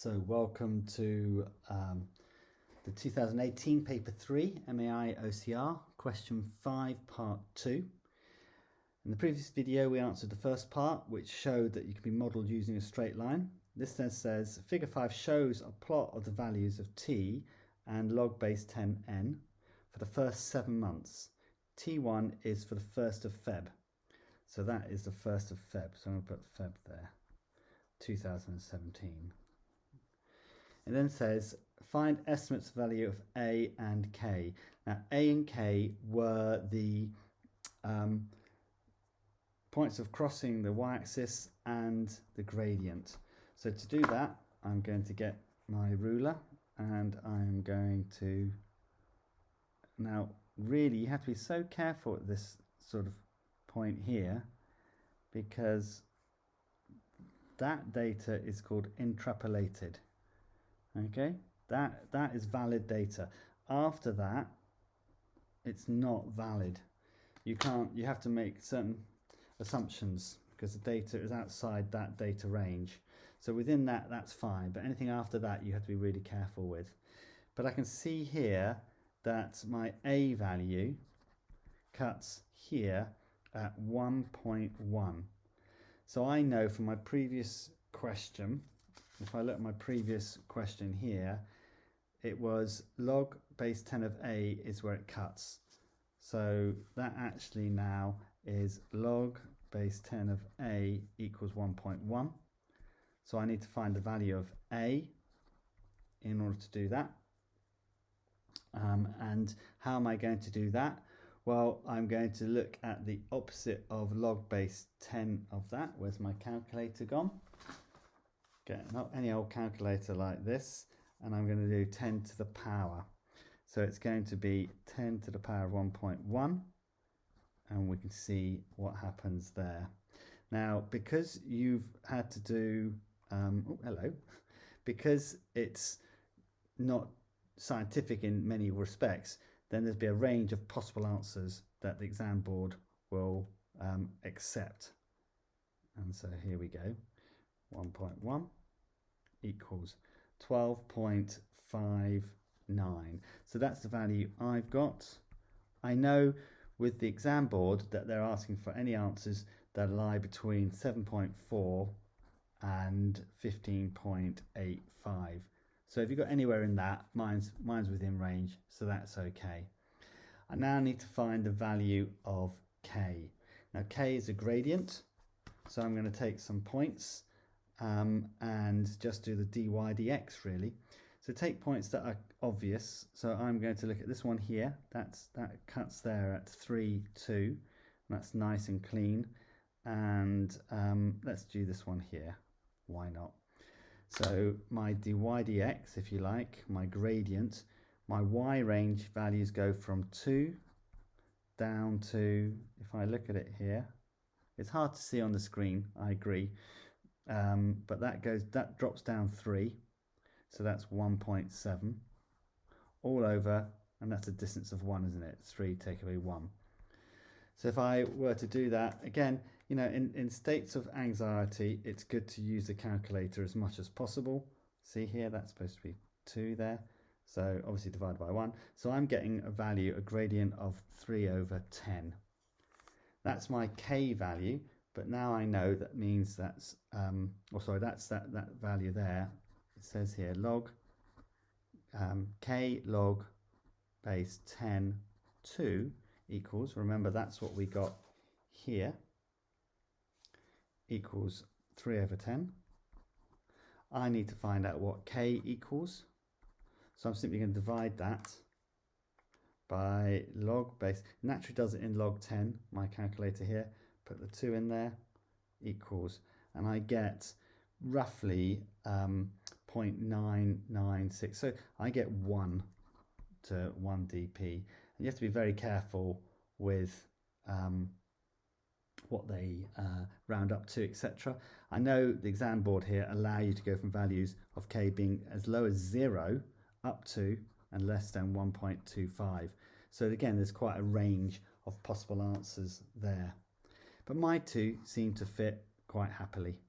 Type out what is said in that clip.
So welcome to the 2018 paper 3 MEI OCR question 5 part 2. In the previous video we answered the first part, which showed that you can be modelled using a straight line. This then says figure 5 shows a plot of the values of t and log base 10n for the first 7 months. T1 is for the 1st of Feb, so that is the 1st of Feb, so I'm going to put Feb there, 2017. It then says find estimates of value of A and K. Now A and K were the points of crossing the y-axis and the gradient. So to do that, I'm going to get my ruler and I'm going to, now really you have to be so careful at this sort of point here, because that data is called interpolated. Okay, that is valid data. After that, it's not valid. You have to make certain assumptions because the data is outside that data range. So within that, that's fine, but anything after that you have to be really careful with. But I can see here that my A value cuts here at 1.1. So I know from my previous question, if I look at my previous question here, it was log base 10 of A is where it cuts. So that actually now is log base 10 of A equals 1.1. So I need to find the value of A in order to do that. And how am I going to do that? Well, I'm going to look at the opposite of log base 10 of that. Where's my calculator gone? Get not any old calculator like this, and I'm going to do 10 to the power. So it's going to be 10 to the power of 1.1, and we can see what happens there. Now, because you've had to do, because it's not scientific in many respects, then there'd be a range of possible answers that the exam board will accept. And so here we go. 1.1 equals 12.59. So that's the value I've got. I know with the exam board that they're asking for any answers that lie between 7.4 and 15.85. So if you've got anywhere in that, mine's within range, so that's okay. I now need to find the value of K. Now K is a gradient, so I'm going to take some points and just do the dy dx really. So take points that are obvious. So I'm going to look at this one here. That cuts there at 3, 2. That's nice and clean. And let's do this one here. Why not? So my dy dx, if you like, my gradient, my y range values go from 2 down to, if I look at it here, it's hard to see on the screen, I agree. But that drops down 3, so that's 1.7 all over, and that's a distance of 1, isn't it? 3 take away 1. So if I were to do that again, you know, in states of anxiety, it's good to use the calculator as much as possible. See here, that's supposed to be 2 there, so obviously divided by 1. So I'm getting a value, a gradient of 3 over 10. That's my K value. But now I know that means that's, that's that value there. It says here log K log base 10 2 equals, remember that's what we got here, equals 3 over 10. I need to find out what K equals. So I'm simply going to divide that by log base. Naturally does it in log 10, my calculator here. Put the 2 in there, equals, and I get roughly 0.996. So I get 1 to 1 dp. And you have to be very careful with what they round up to, etc. I know the exam board here allow you to go from values of K being as low as 0 up to and less than 1.25. So again, there's quite a range of possible answers there. But my two seem to fit quite happily.